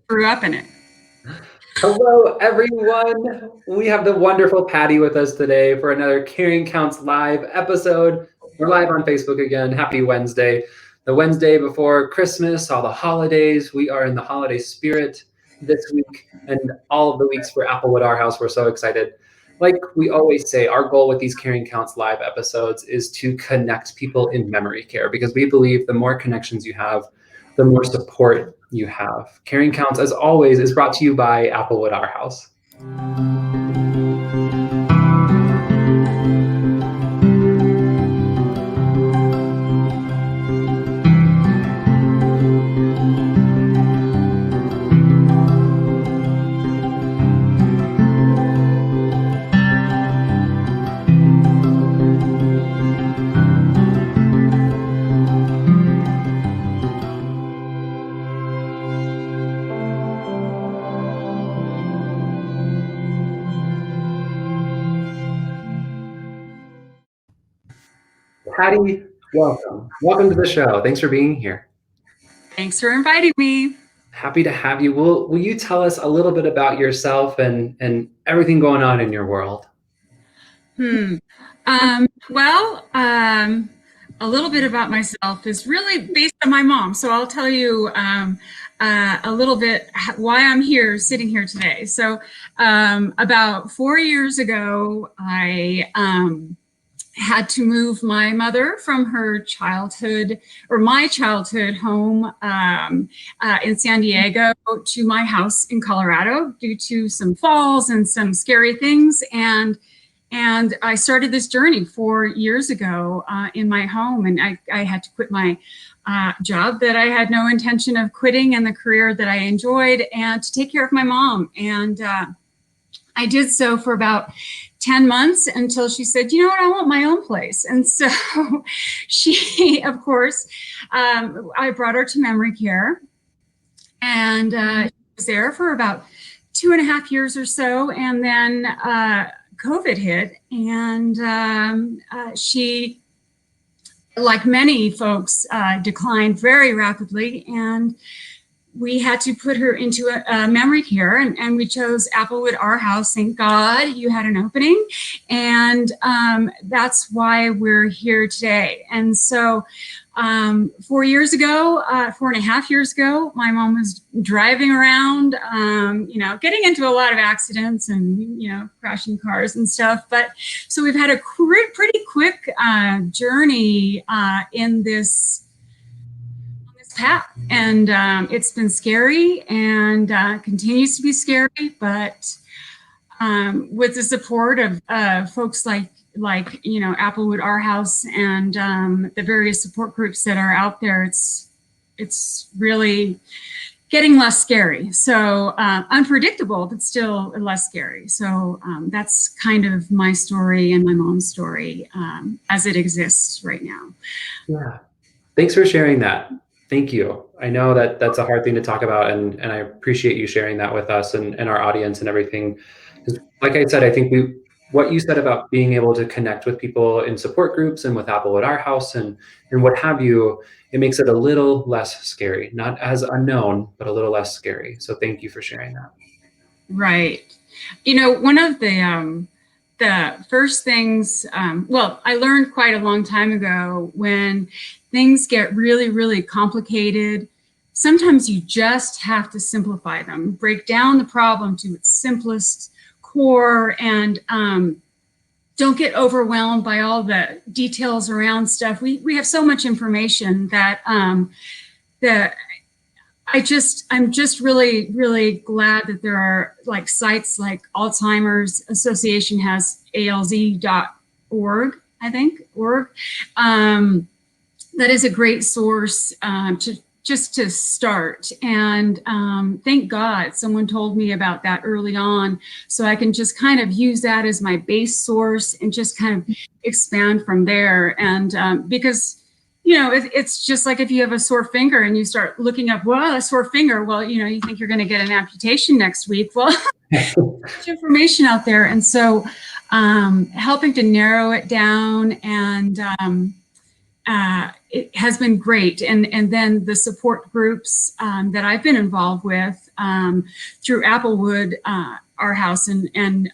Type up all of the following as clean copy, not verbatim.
grew up in it. Hello, everyone. We have the wonderful Patty with us today for another Caring Counts Live episode. We're live on Facebook again. Happy Wednesday. The Wednesday before Christmas, all the holidays. We are in the holiday spirit this week and all of the weeks for Applewood, our house. We're so excited. Like we always say, our goal with these Caring Counts Live episodes is to connect people in memory care because we believe the more connections you have, the more support you have. Caring Counts, as always, is brought to you by Applewood, our house. Patty, welcome. Welcome to the show. Thanks for being here. Thanks for inviting me. Happy to have you. Will you tell us a little bit about yourself and everything going on in your world? Well, a little bit about myself is really based on my mom. So I'll tell you a little bit why I'm here, sitting here today. So about 4 years ago, I had to move my mother from her childhood, or my childhood home in San Diego to my house in Colorado due to some falls and some scary things. And I started this journey 4 years ago in my home, and I had to quit my job that I had no intention of quitting and the career that I enjoyed, and to take care of my mom. And I did so for about 10 months until she said, you know what, I want my own place. And so she, of course, I brought her to memory care, and she was there for about 2.5 years or so. And then COVID hit, and she, like many folks, declined very rapidly, and we had to put her into a memory care, and we chose Applewood, our house. Thank God you had an opening, and that's why we're here today. And so 4 years ago, 4.5 years ago, my mom was driving around, getting into a lot of accidents and, crashing cars and stuff. But so we've had a pretty quick journey in this path, and it's been scary and continues to be scary, but with the support of folks like Applewood, our house, and the various support groups that are out there, it's really getting less scary. So unpredictable, but still less scary. So that's kind of my story and my mom's story as it exists right now. Yeah, thanks for sharing that. Thank you. I know that that's a hard thing to talk about, and I appreciate you sharing that with us and our audience and everything. Because like I said, I think what you said about being able to connect with people in support groups and with Apple at our house and what have you, it makes it a little less scary, not as unknown, but a little less scary. So thank you for sharing that. Right. One of the first things, I learned quite a long time ago, when things get really, really complicated, sometimes you just have to simplify them, break down the problem to its simplest core, and don't get overwhelmed by all the details around stuff. We have so much information that I'm just really, really glad that there are sites like Alzheimer's Association has alz.org, I think, org. That is a great source to start. And thank God someone told me about that early on, so I can just kind of use that as my base source and just kind of expand from there. And because it's just like if you have a sore finger and you start looking up, well, a sore finger, well, you think you're going to get an amputation next week. Well, there's much information out there. And so helping to narrow it down, and it has been great. And then the support groups that I've been involved with through Applewood, our house, and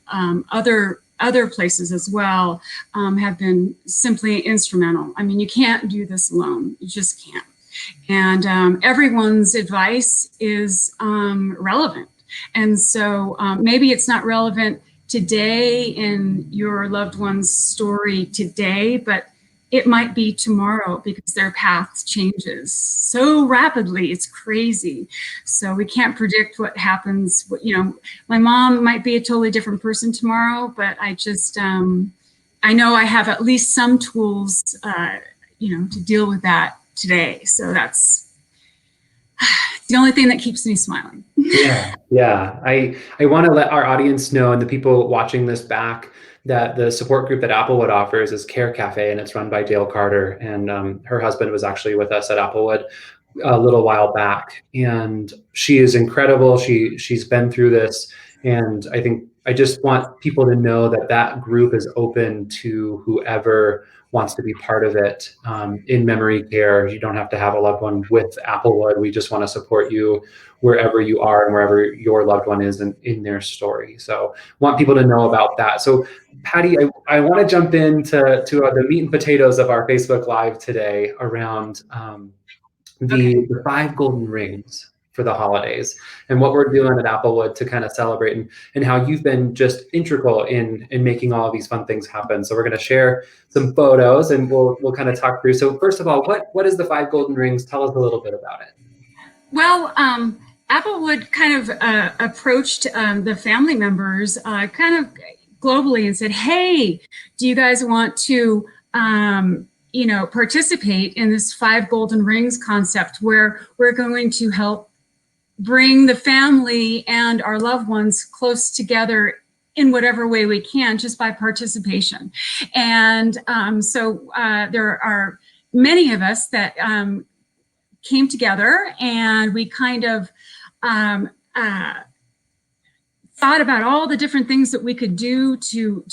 other places as well, have been simply instrumental. I mean, you can't do this alone. You just can't. And everyone's advice is relevant. And so maybe it's not relevant today in your loved one's story today, but it might be tomorrow because their path changes so rapidly. It's crazy. So we can't predict what happens. You know, my mom might be a totally different person tomorrow, but I just, I know I have at least some tools, you know, to deal with that today. So that's the only thing that keeps me smiling. Yeah. I want to let our audience know, and the people watching this back, that the support group that Applewood offers is Care Cafe, and it's run by Dale Carter. And her husband was actually with us at Applewood a little while back, and she is incredible. She's been through this, and I think I just want people to know that that group is open to whoever wants to be part of it. In memory care, you don't have to have a loved one with Applewood. We just want to support you wherever you are and wherever your loved one is in their story. So want people to know about that. So Patty, I want to jump into the meat and potatoes of our Facebook Live today around the 5 golden rings for the holidays and what we're doing at Applewood to kind of celebrate, and how you've been just integral in making all of these fun things happen. So we're going to share some photos and we'll kind of talk through. So first of all, what is the 5 golden rings? Tell us a little bit about it. Well, Applewood kind of approached the family members kind of globally and said, hey, do you guys want to you know, participate in this 5 golden rings concept, where we're going to help bring the family and our loved ones close together in whatever way we can, just by participation. And so there are many of us that came together, and we kind of thought about all the different things that we could do to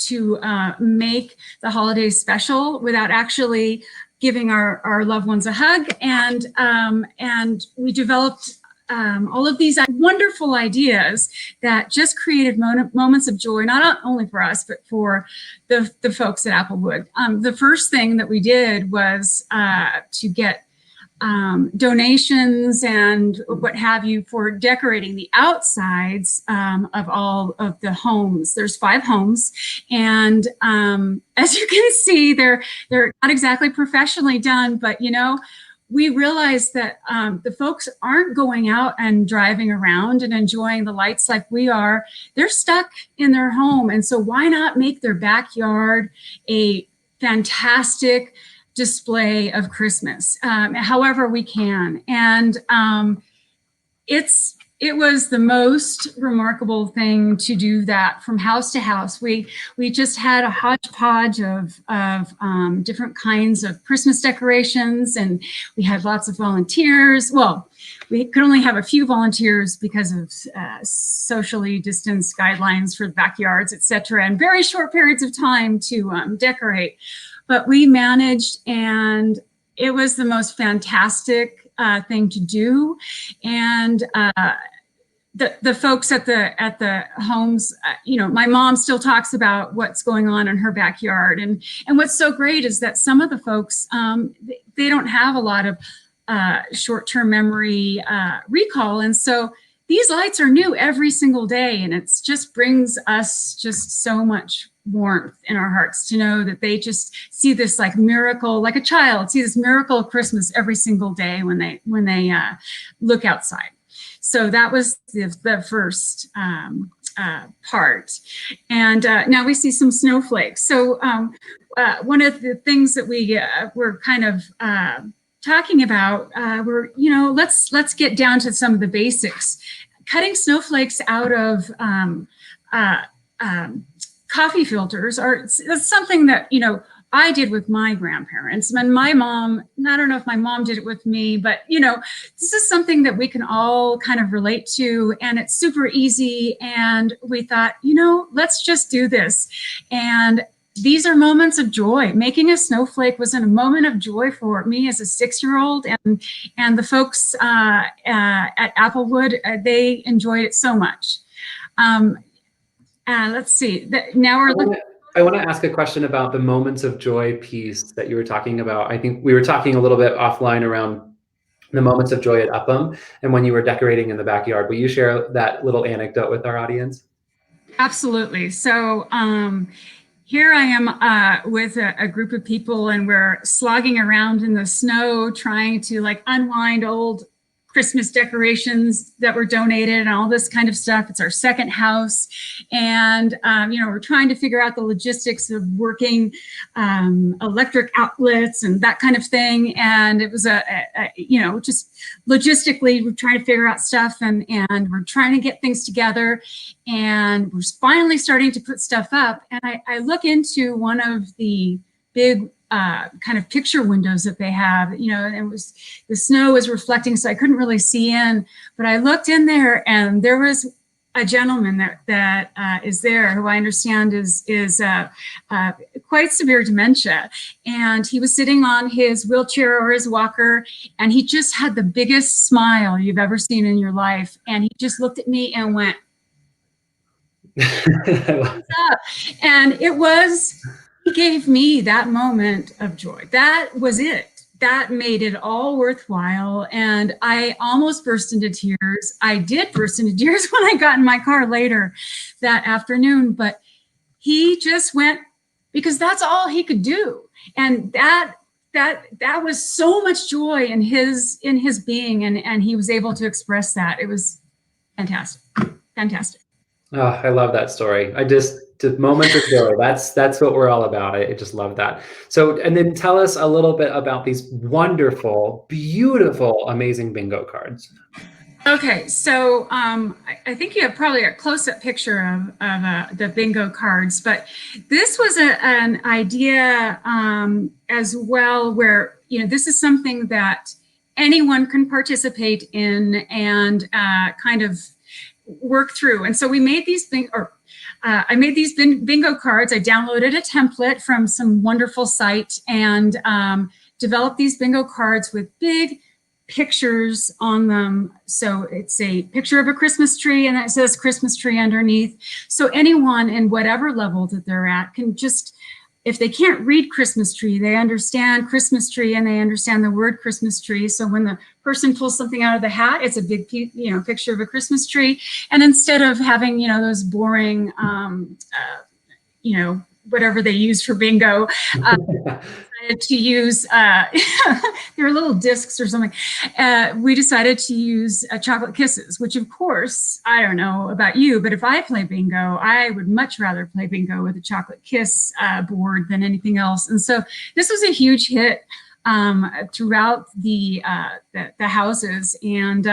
make the holidays special without actually giving our loved ones a hug. And we developed all of these wonderful ideas that just created moments of joy, not only for us, but for the folks at Applewood. The first thing that we did was to get donations and what have you for decorating the outsides of all of the homes. There's 5 homes, and as you can see, they're not exactly professionally done, but you know, we realized that the folks aren't going out and driving around and enjoying the lights like we are. They're stuck in their home, and so why not make their backyard a fantastic display of Christmas, however we can. And it was the most remarkable thing to do that from house to house. We just had a hodgepodge of different kinds of Christmas decorations, and we had lots of volunteers. Well, we could only have a few volunteers because of socially distanced guidelines for backyards, et cetera, and very short periods of time to decorate. But we managed, and it was the most fantastic thing to do. And the folks at the homes, you know, my mom still talks about what's going on in her backyard. And what's so great is that some of the folks, they don't have a lot of short-term memory recall. And so these lights are new every single day, and it just brings us just so much warmth in our hearts to know that they just see this like miracle, like a child see this miracle of Christmas every single day when they look outside. So that was the first part. And now we see some snowflakes. So one of the things that we were kind of talking about, you know, let's get down to some of the basics. Cutting snowflakes out of coffee filters that's something that, you know, I did with my grandparents, and my mom, and I don't know if my mom did it with me, but you know, this is something that we can all kind of relate to, and it's super easy. And we thought, you know, let's just do this. And these are moments of joy. Making a snowflake was a moment of joy for me as a 6-year-old, and the folks at Applewood, they enjoyed it so much. Let's see. Now we're looking. I want to ask a question about the moments of joy piece that you were talking about. I think we were talking a little bit offline around the moments of joy at Upham and when you were decorating in the backyard. Will you share that little anecdote with our audience? Absolutely. So here I am with a group of people, and we're slogging around in the snow trying to like unwind old Christmas decorations that were donated and all this kind of stuff. It's our second house. And, we're trying to figure out the logistics of working electric outlets and that kind of thing. And it was just logistically, we're trying to figure out stuff, and we're trying to get things together. And we're finally starting to put stuff up. And I look into one of the big kind of picture windows that they have, and the snow was reflecting, so I couldn't really see in, but I looked in there, and there was a gentleman that is there who I understand is quite severe dementia, and he was sitting on his wheelchair or his walker, and he just had the biggest smile you've ever seen in your life, and he just looked at me and went, "What's up?" And he gave me that moment of joy. That was it. That made it all worthwhile. And I almost burst into tears. I did burst into tears when I got in my car later that afternoon, but he just went, because that's all he could do. And that was so much joy in his being, and he was able to express that. It was fantastic. Fantastic. Oh, I love that story. The moments of joy, that's what we're all about. I just love that. So, and then tell us a little bit about these wonderful, beautiful, amazing bingo cards. Okay, so I think you have probably a close-up picture of the bingo cards, but this was an idea as well, where this is something that anyone can participate in and kind of work through. And so we made these I made these bingo cards. I downloaded a template from some wonderful site and developed these bingo cards with big pictures on them. So it's a picture of a Christmas tree, and it says Christmas tree underneath. So anyone in whatever level that they're at can just, if they can't read Christmas tree, they understand Christmas tree and they understand the word Christmas tree. So when the person pulls something out of the hat, it's a big, picture of a Christmas tree. And instead of having, those boring, whatever they use for bingo, to use, there are little discs or something. We decided to use chocolate kisses, which of course, I don't know about you, but if I play bingo, I would much rather play bingo with a chocolate kiss board than anything else. And so this was a huge hit throughout the houses, and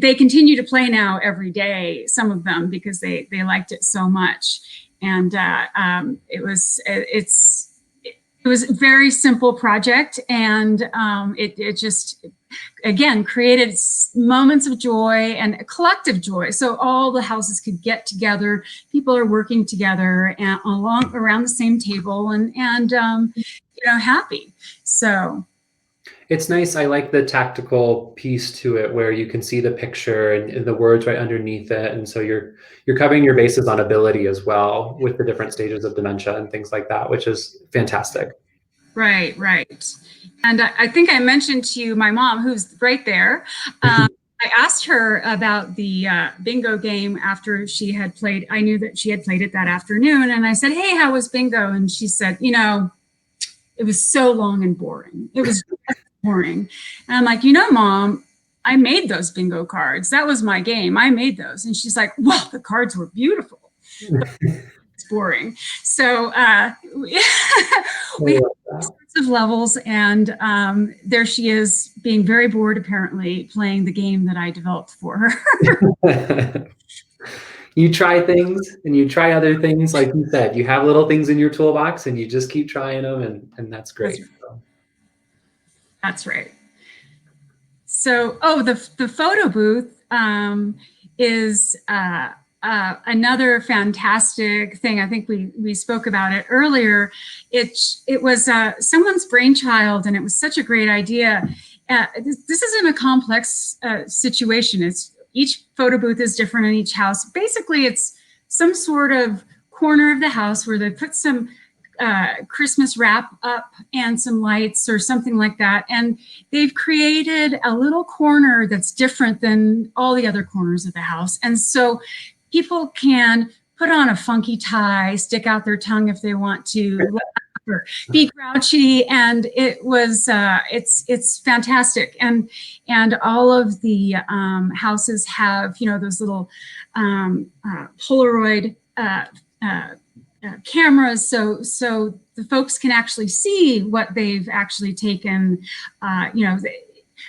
they continue to play now every day, some of them, because they liked it so much. And it was a very simple project, and it just, again, created moments of joy and a collective joy. So all the houses could get together. People are working together and around the same table, and happy. So it's nice. I like the tactical piece to it, where you can see the picture and the words right underneath it, and so you're covering your bases on ability as well, with the different stages of dementia and things like that, which is fantastic. Right. And I think I mentioned to you my mom, who's right there. I asked her about the bingo game after she had played. I knew that she had played it that afternoon, and I said, "Hey, how was bingo?" And she said, "It was so long and boring. It was boring." And I'm like, Mom, I made those bingo cards. That was my game. I made those. And she's like, "Well, the cards were beautiful. It's boring." So we have all sorts of levels, and there she is, being very bored, apparently, playing the game that I developed for her. You try things and you try other things. Like you said, you have little things in your toolbox and you just keep trying them, and that's great. That's right. So, the photo booth is another fantastic thing, I think we spoke about it earlier. It was someone's brainchild, and it was such a great idea. This isn't a complex situation. It's each photo booth is different in each house. Basically, it's some sort of corner of the house where they put some Christmas wrap up and some lights or something like that. And they've created a little corner that's different than all the other corners of the house. And so people can put on a funky tie, stick out their tongue if they want to, or be grouchy, and it was it's fantastic. And all of the houses have, you know, those little Polaroid cameras, so the folks can actually see what they've actually taken. You know,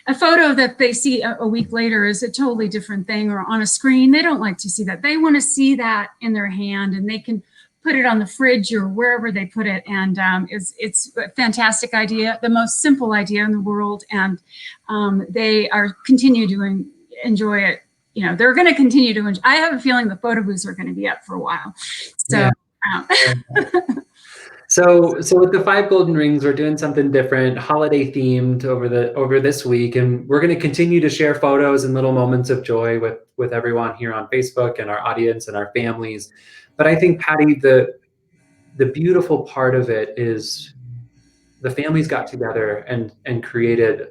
a photo that they see a week later is a totally different thing, or on a screen. They don't like to see that. They want to see that in their hand, and they can put it on the fridge or wherever they put it. And it's a fantastic idea, the most simple idea in the world. And they are continue to enjoy it. You know, they're going to continue to enjoy. I have a feeling the photo booths are going to be up for a while. So. Yeah. So with the 5 golden rings, we're doing something different, holiday themed over this week, and we're going to continue to share photos and little moments of joy with everyone here on Facebook and our audience and our families. But I think, Patty, the beautiful part of it is the families got together and created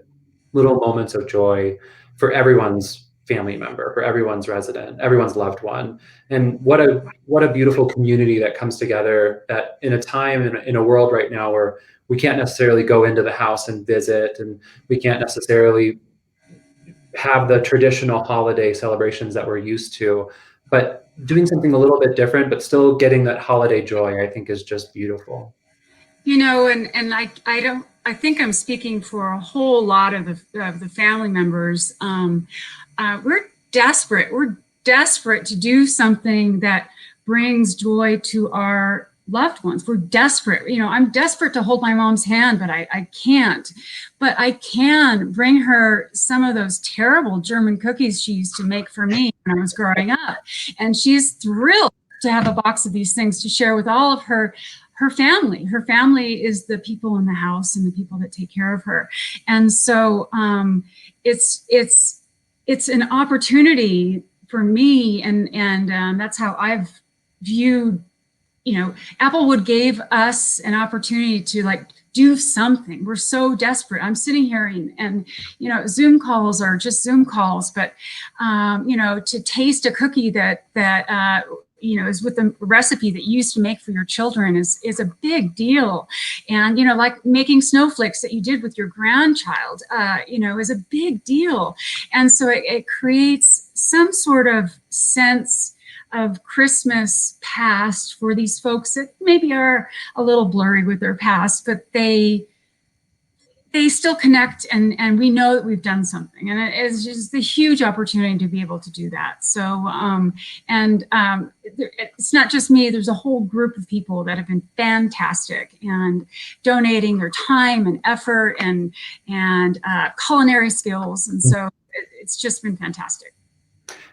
little moments of joy for everyone's family member, for everyone's resident, everyone's loved one. And what a beautiful community that comes together, that in a time, in a world right now where we can't necessarily go into the house and visit, and we can't necessarily have the traditional holiday celebrations that we're used to, but doing something a little bit different, but still getting that holiday joy, I think is just beautiful. You know, and I think I'm speaking for a whole lot of the family members. We're desperate. We're desperate to do something that brings joy to our loved ones. We're desperate. You know, I'm desperate to hold my mom's hand, but I can't. But I can bring her some of those terrible German cookies she used to make for me when I was growing up. And she's thrilled to have a box of these things to share with all of her family. Her family is the people in the house and the people that take care of her. And so it's an opportunity for me, and that's how I've viewed, you know, Applewood gave us an opportunity to like do something. We're so desperate. I'm sitting here and you know, Zoom calls are just Zoom calls, but you know, to taste a cookie that you know, is with the recipe that you used to make for your children is a big deal. And, you know, like making snowflakes that you did with your grandchild, you know, is a big deal. And so it creates some sort of sense of Christmas past for these folks that maybe are a little blurry with their past, but they still connect, and we know that we've done something, and it's just a huge opportunity to be able to do that. So it's not just me. There's a whole group of people that have been fantastic and donating their time and effort and culinary skills, and so it's just been fantastic.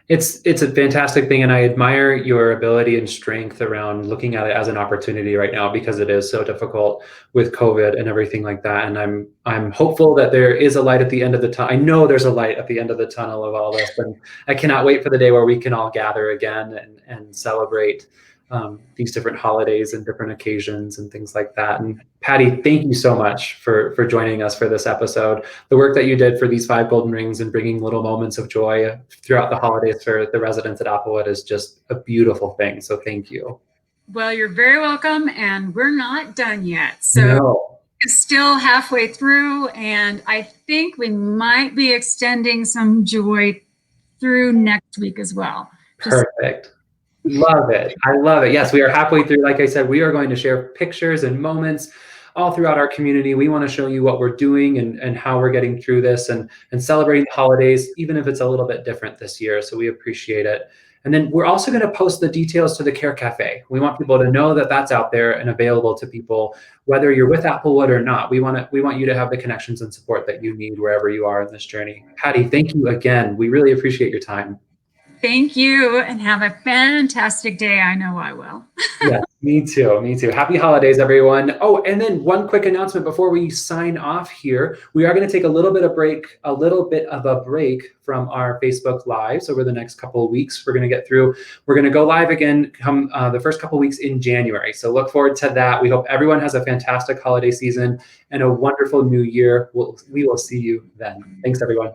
It's a fantastic thing, and I admire your ability and strength around looking at it as an opportunity right now, because it is so difficult with COVID and everything like that. And I'm hopeful that there is a light at the end of the tunnel. I know there's a light at the end of the tunnel of all this, and I cannot wait for the day where we can all gather again and celebrate these different holidays and different occasions and things like that. And Patty, thank you so much for joining us for this episode. The work that you did for these 5 golden rings and bringing little moments of joy throughout the holidays for the residents at Applewood is just a beautiful thing. So thank you. Well, you're very welcome, and we're not done yet. So no. It's still halfway through, and I think we might be extending some joy through next week as well. Perfect. Love it. I love it. Yes, we are halfway through. Like I said, we are going to share pictures and moments all throughout our community. We want to show you what we're doing and how we're getting through this and celebrating the holidays, even if it's a little bit different this year. So we appreciate it. And then we're also going to post the details to the Care Cafe. We want people to know that that's out there and available to people, whether you're with Applewood or not. We want you to have the connections and support that you need wherever you are in this journey. Patty, thank you again. We really appreciate your time. Thank you, and have a fantastic day. I know I will. Yeah, me too. Me too. Happy holidays, everyone. Oh, and then one quick announcement before we sign off here. We are going to take a little bit of a break from our Facebook Lives over the next couple of weeks. We're going to go live again come the first couple of weeks in January. So look forward to that. We hope everyone has a fantastic holiday season and a wonderful new year. We will see you then. Thanks, everyone.